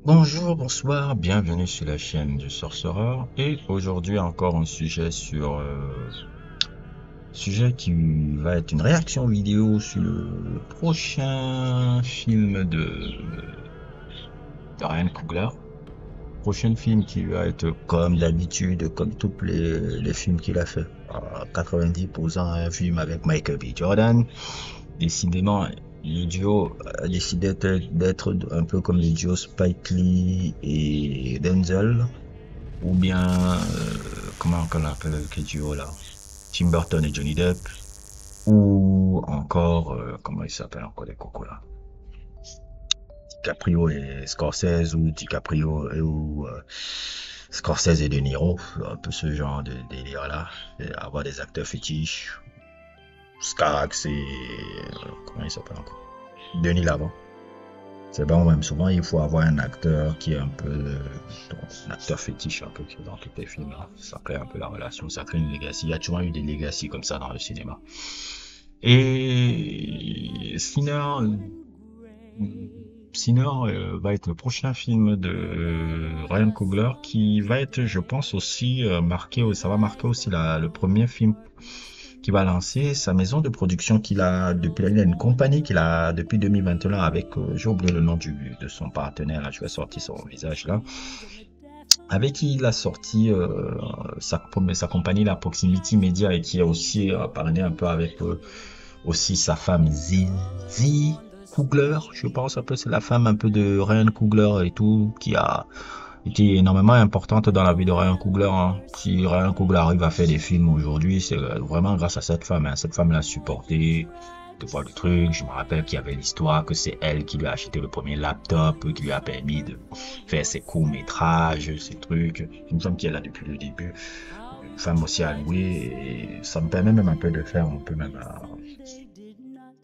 Bonjour, bonsoir, bienvenue sur la chaîne du Sorcerer et aujourd'hui encore un sujet qui va être une réaction vidéo sur le prochain film de Ryan Coogler. Prochain film qui va être comme d'habitude, comme tous les films qu'il a fait. À 90% un film avec Michael B. Jordan. Décidément, le duo a décidé d'être un peu comme le duo Spike Lee et Denzel. Ou bien, comment on l'appelle quel duo là? Tim Burton et Johnny Depp. Ou encore, comment il s'appelle encore les cocos là? DiCaprio et Scorsese ou DiCaprio ou Scorsese et De Niro. Un peu ce genre de délire là. Et avoir des acteurs fétiches. Scarax et... comment il s'appelle encore? Denis Lavant. C'est bon, même souvent il faut avoir un acteur qui est un peu un acteur fétiche un peu dans tous les films là. Ça crée un peu la relation, ça crée une legacy. Il y a toujours eu des legacy comme ça dans le cinéma. Et Sinner va être le prochain film de Ryan Coogler qui va être, je pense aussi marqué, ça va marquer aussi le premier film qui va lancer sa maison de production qu'il a depuis, il a une compagnie qu'il a depuis 2021 avec, j'ai oublié le nom de son partenaire là, je vais sortir son visage là, avec qui il a sorti sa compagnie la Proximity Media et qui a aussi parlé un peu avec aussi sa femme Zizi Coogler, je pense un peu, c'est la femme un peu de Ryan Coogler et tout, qui a été énormément importante dans la vie de Ryan Coogler. Hein. Si Ryan Coogler arrive à faire des films aujourd'hui, c'est vraiment grâce à cette femme. Hein. Cette femme l'a supporté, de voir le truc. Je me rappelle qu'il y avait l'histoire que c'est elle qui lui a acheté le premier laptop, qui lui a permis de faire ses courts-métrages, ses trucs. Une femme qui est là depuis le début. Une femme aussi allouée. Et ça me permet même un peu de faire un peu même...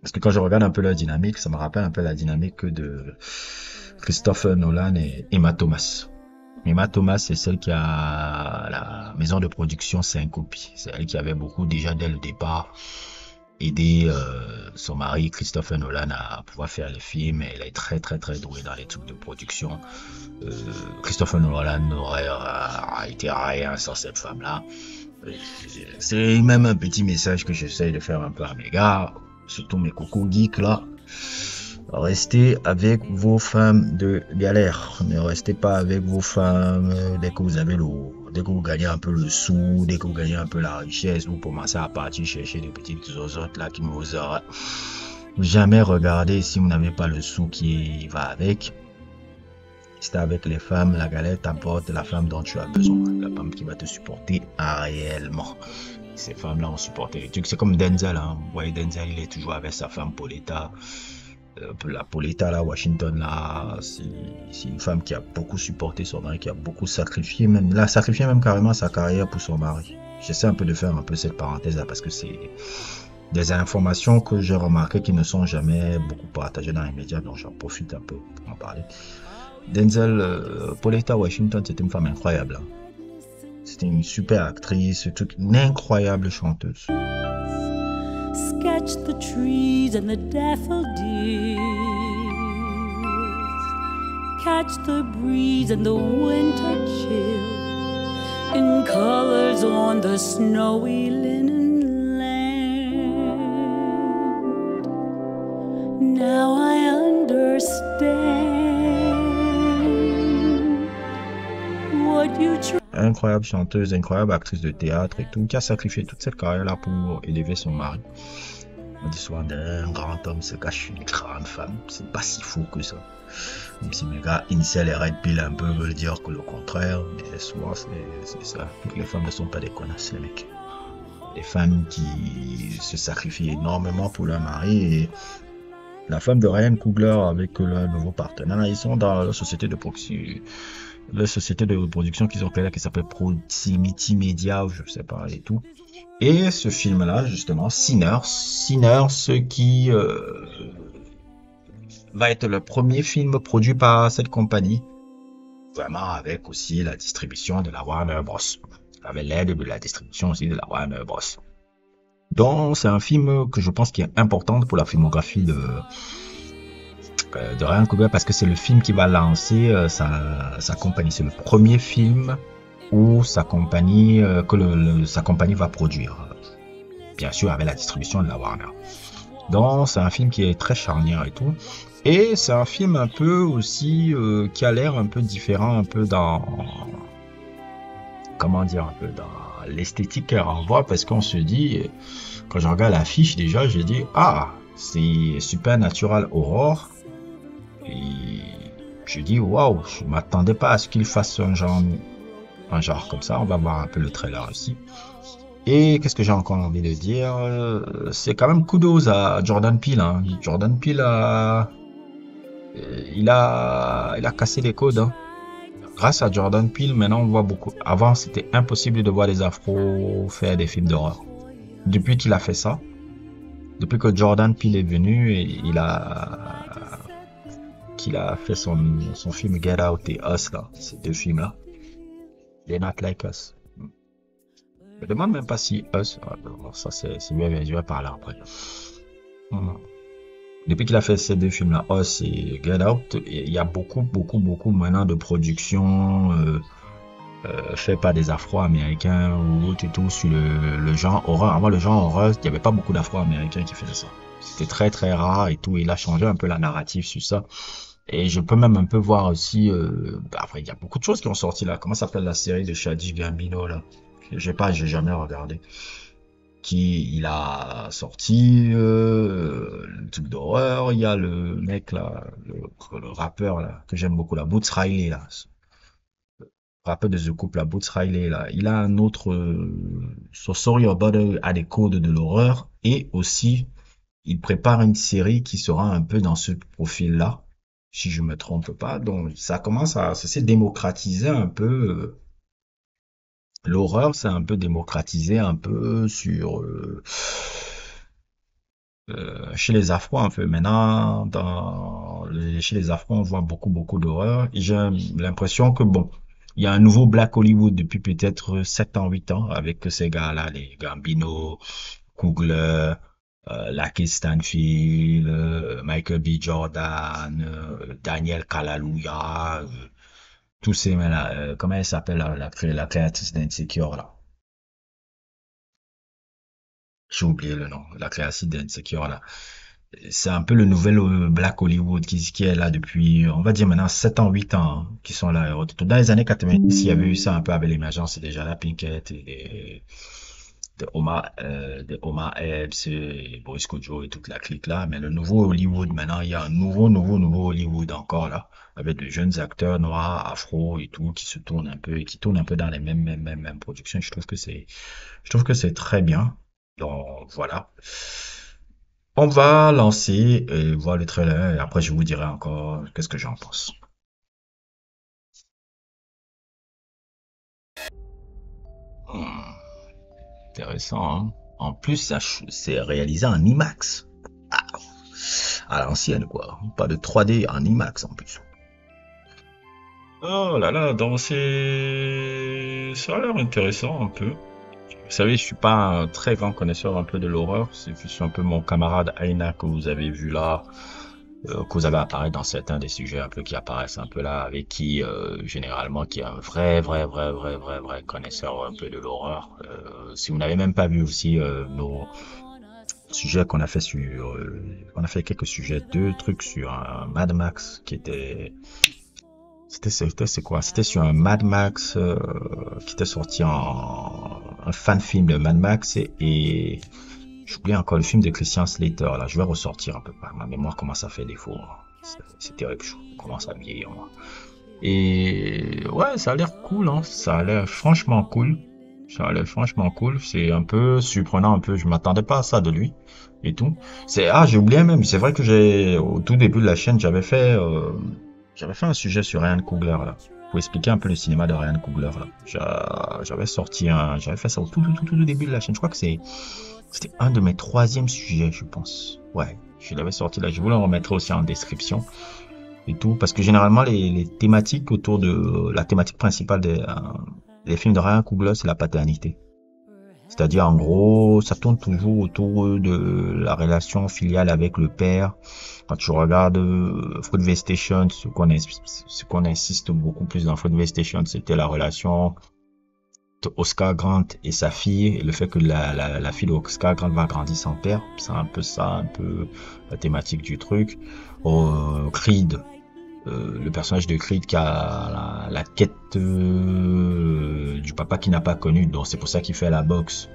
Parce que quand je regarde un peu la dynamique, ça me rappelle un peu la dynamique de Christopher Nolan et Emma Thomas. Emma Thomas, c'est celle qui a la maison de production Syncopie. C'est elle qui avait beaucoup déjà dès le départ aidé son mari Christopher Nolan à pouvoir faire le film. Elle est très très très douée dans les trucs de production. Christopher Nolan n'aurait été rien sans cette femme-là. C'est même un petit message que j'essaie de faire un peu à mes gars, surtout mes cocos geeks là. Restez avec vos femmes de galère. Ne restez pas avec vos femmes dès que vous avez dès que vous gagnez un peu le sou, dès que vous gagnez un peu la richesse, vous commencez à partir chercher des petites zozotes là qui ne vous aura jamais regardé si vous n'avez pas le sou qui va avec. Restez avec les femmes, la galère t'apporte la femme dont tu as besoin, la femme qui va te supporter réellement. Ces femmes-là ont supporté les trucs. C'est comme Denzel, hein. Vous voyez, Denzel, il est toujours avec sa femme Pauletta. La Pauletta là, Washington là, c'est une femme qui a beaucoup supporté son mari, qui a beaucoup sacrifié, même, elle a sacrifié même carrément sa carrière pour son mari. J'essaie un peu de faire un peu cette parenthèse là parce que c'est des informations que j'ai remarquées qui ne sont jamais beaucoup partagées dans les médias, donc j'en profite un peu pour en parler. Denzel, Pauletta Washington, c'était une femme incroyable. Hein. C'était une super actrice, une incroyable chanteuse. Sketch the trees and the daffodils, catch the breeze and the winter chill, in colors on the snowy linen land. Now I understand what you try. Incroyable chanteuse, incroyable actrice de théâtre et tout, qui a sacrifié toute cette carrière-là pour élever son mari. On dit souvent d'un grand homme se cache une grande femme. C'est pas si faux que ça. Même si mes gars, Incel et Red Pill un peu veulent dire que le contraire, mais souvent c'est ça. Les femmes ne sont pas des connasses, les mecs. Les femmes qui se sacrifient énormément pour leur mari et la femme de Ryan Coogler avec leur nouveau partenaire, ils sont dans la société de proxy. La société de production qu'ils ont créée là qui s'appelle Proximity Media ou je sais pas et tout. Et ce film là justement Sinners ce qui va être le premier film produit par cette compagnie, vraiment avec aussi la distribution de la Warner Bros, avec l'aide de la distribution aussi de la Warner Bros. Donc c'est un film que je pense qui est important pour la filmographie de Ryan Coogler parce que c'est le film qui va lancer sa compagnie. C'est le premier film où sa compagnie sa compagnie va produire, bien sûr avec la distribution de la Warner. Donc c'est un film qui est très charnière et tout, et c'est un film un peu aussi qui a l'air un peu différent, un peu dans, comment dire, un peu dans l'esthétique qu'elle renvoie, parce qu'on se dit, quand je regarde l'affiche déjà, je dis ah, c'est Supernatural Horror, et je dis waouh, je m'attendais pas à ce qu'il fasse un genre comme ça. On va voir un peu le trailer aussi. Et qu'est-ce que j'ai encore envie de dire, c'est quand même kudos à Jordan Peele, hein. Jordan Peele il a cassé les codes, hein. Grâce à Jordan Peele, maintenant on voit beaucoup. Avant, c'était impossible de voir des afros faire des films d'horreur. Depuis qu'il a fait ça, depuis que Jordan Peele est venu, et qu'il a fait son film Get Out et Us, là, ces deux films-là, They're Not Like Us. Je me demande même pas si Us, bon, ça je vais parler après. Depuis qu'il a fait ces deux films-là, Us et Get Out, il y a beaucoup maintenant de productions fait par des Afro-Américains ou autres et tout sur le genre horreur. Avant le genre horreur, il n'y avait pas beaucoup d'Afro-Américains qui faisaient ça. C'était très très rare et tout. Il a changé un peu la narrative sur ça. Et je peux même un peu voir aussi, après il y a beaucoup de choses qui ont sorti là. Comment s'appelle la série de Childish Gambino là? J'ai jamais regardé. Il a sorti le truc d'horreur. Il y a le mec là, le rappeur là que j'aime beaucoup là, Boots Riley là, rappeur de The Couple là, Boots Riley là. Il a un autre So Sorry About It a des codes de l'horreur, et aussi il prépare une série qui sera un peu dans ce profil là, si je me trompe pas. Donc ça commence à se démocratiser un peu. L'horreur, c'est un peu démocratisé, un peu sur chez les Afro un peu. Maintenant, chez les Afro, on voit beaucoup d'horreur. Et j'ai l'impression que bon, il y a un nouveau Black Hollywood depuis peut-être 7 ans, 8 ans, avec ces gars-là, les Gambino, Coogler, Lakeith Stanfield, Michael B. Jordan, Daniel Kaluuya, tous ces mecs-là. Comment elle s'appelle la créatrice d'Insecure là? J'ai oublié le nom. La créatrice d'Insecure là. C'est un peu le nouvel Black Hollywood qui est là depuis, on va dire maintenant 7 ans, 8 ans, hein, qui sont là. Dans les années 90, il y avait eu ça un peu avec l'émergence, c'est déjà la Pinkett et de Omar Epps et Boris Kodjoe et toute la clique là. Mais le nouveau Hollywood, maintenant, il y a un nouveau Hollywood encore là, avec de jeunes acteurs noirs, afro et tout, qui se tournent un peu et qui tournent un peu dans les mêmes productions. Je trouve que c'est très bien. Donc, voilà. On va lancer et voir le trailer, et après je vous dirai encore qu'est-ce que j'en pense. Hmm, intéressant, hein. En plus, c'est réalisé en IMAX. Ah, à l'ancienne, quoi. Pas de 3D en IMAX en plus. Oh là là, donc ça a l'air intéressant un peu. Vous savez, je suis pas un très grand connaisseur un peu de l'horreur. C'est juste un peu mon camarade Aina que vous avez vu là, que vous avez apparaître dans certains des sujets un peu qui apparaissent un peu là, avec qui généralement qui est un vrai connaisseur un peu de l'horreur. Si vous n'avez même pas vu aussi nos sujets qu'on a fait on a fait quelques sujets, 2 trucs sur un Mad Max qui était c'est quoi? C'était sur un Mad Max qui était sorti en un fan film de Mad Max, et j'oublie encore le film de Christian Slater là. Je vais ressortir un peu par ma mémoire comment ça fait défaut. C'est terrible, je commence à vieillir moi. Et ouais, ça a l'air cool, hein. Ça a l'air franchement cool. C'est un peu surprenant un peu. Je m'attendais pas à ça de lui et tout. J'ai oublié même. C'est vrai que au tout début de la chaîne, j'avais fait un sujet sur Ryan Coogler là, pour expliquer un peu le cinéma de Ryan Coogler là. J'avais fait ça au tout début de la chaîne. Je crois que c'était un de mes 3e sujets, je pense. Ouais, je l'avais sorti là. Je vous le remettrai aussi en description et tout, parce que généralement les thématiques autour de la thématique principale des films de Ryan Coogler, c'est la paternité. C'est-à-dire, en gros, ça tourne toujours autour de la relation filiale avec le père. Quand tu regardes Fruitvale Station, ce qu'on insiste beaucoup plus dans Fruitvale Station, c'était la relation de Oscar Grant et sa fille, et le fait que la fille d'Oscar Grant va grandir sans père. C'est un peu ça, un peu la thématique du truc. Creed, le personnage de Creed qui a la quête du papa qu'il n'a pas connu, donc c'est pour ça qu'il fait la boxe.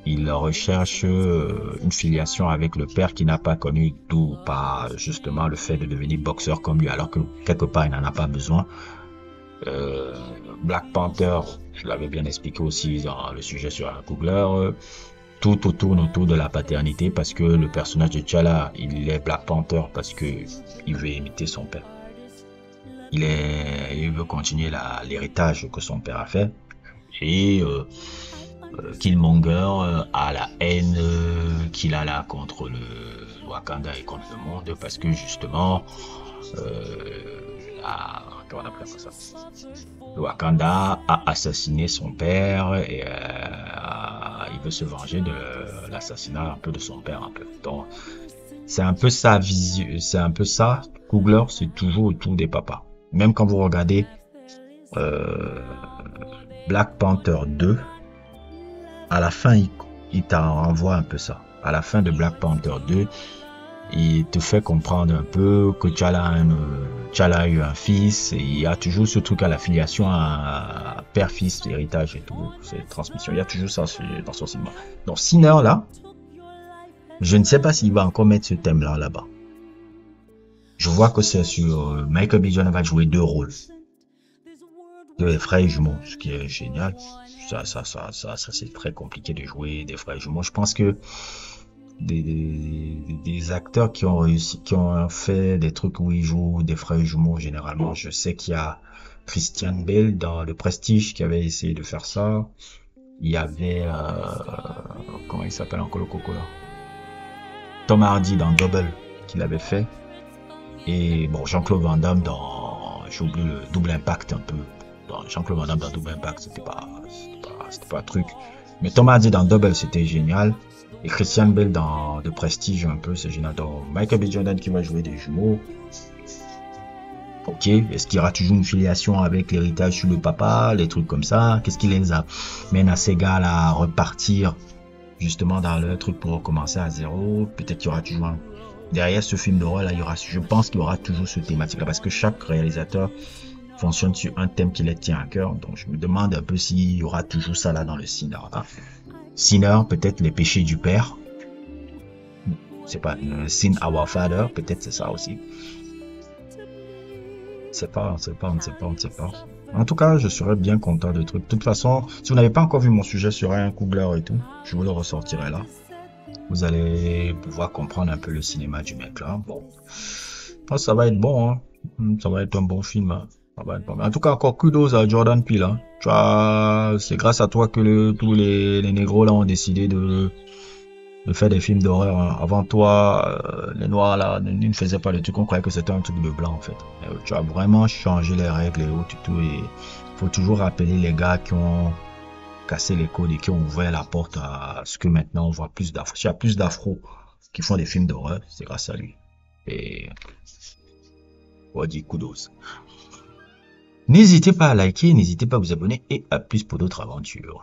Il recherche une filiation avec le père qu'il n'a pas connu, d'où par justement le fait de devenir boxeur comme lui, alors que quelque part il n'en a pas besoin. Black Panther, je l'avais bien expliqué aussi dans le sujet sur Googler, tout tourne autour de la paternité, parce que le personnage de T'Challa, il est Black Panther parce que il veut imiter son père. Il veut continuer l'héritage que son père a fait. Et Killmonger a la haine qu'il a là contre le Wakanda et contre le monde, parce que justement comment on appelle ça, le Wakanda a assassiné son père, et il veut se venger de l'assassinat un peu de son père un peu. Donc c'est un peu ça vision, c'est un peu ça. Googler, c'est toujours autour des papas. Même quand vous regardez Black Panther 2, à la fin, il t'en renvoie un peu ça. À la fin de Black Panther 2, il te fait comprendre un peu que T'Challa a eu un fils, et il y a toujours ce truc à l'affiliation à père-fils, héritage et tout, c'est transmission. Il y a toujours ça dans son cinéma. Donc Sinner, là, je ne sais pas s'il va encore mettre ce thème-là là-bas. Je vois que c'est sur Michael B. Jordan va jouer 2 rôles. De frères jumeaux, ce qui est génial. Ça c'est très compliqué de jouer des frères jumeaux. Je pense que des acteurs qui ont réussi, qui ont fait des trucs où ils jouent des frères jumeaux, généralement, je sais qu'il y a Christian Bale dans Le Prestige qui avait essayé de faire ça. Il y avait comment il s'appelle encore le coco là, Tom Hardy dans Double qui l'avait fait. Et bon, Jean-Claude Van Damme dans, j'ai oublié le Double Impact un peu. Jean-Claude Van Damme dans Double Impact, c'était pas un truc. Mais Tom Hardy dans Double, c'était génial. Et Christian Bale dans The Prestige un peu, c'est génial. Donc Michael B. Jordan qui va jouer des jumeaux. Ok, est-ce qu'il y aura toujours une filiation avec l'héritage sur le papa, les trucs comme ça? Qu'est-ce qui les amène à ces gars là à repartir justement dans le truc pour recommencer à zéro? Peut-être qu'il y aura toujours derrière ce film d'horreur là, je pense qu'il y aura toujours ce thématique là, parce que chaque réalisateur fonctionne sur un thème qui les tient à cœur. Donc je me demande un peu s'il y aura toujours ça là dans le Sinner. Sinner, peut-être les péchés du père. C'est pas Sin Our Father, peut-être c'est ça aussi. On ne sait pas. En tout cas, je serais bien content de trucs. De toute façon, si vous n'avez pas encore vu mon sujet sur un Coogler et tout, je vous le ressortirai là. Vous allez pouvoir comprendre un peu le cinéma du mec là. Bon, je pense que ça va être bon, hein. Ça va être un bon film, hein. Ça va être bon. En tout cas, encore kudos à Jordan Peele, hein. Tu vois, c'est grâce à toi que tous les négros là ont décidé de faire des films d'horreur, hein. Avant toi, les noirs là ne faisaient pas le truc, on croyait que c'était un truc de blanc en fait. Et tu as vraiment changé les règles et tout, et faut toujours rappeler les gars qui ont cassé les codes et qui ont ouvert la porte à ce que maintenant on voit plus d'afro. S'il y a plus d'afro qui font des films d'horreur, c'est grâce à lui. Et on dit kudos. N'hésitez pas à liker, n'hésitez pas à vous abonner, et à plus pour d'autres aventures.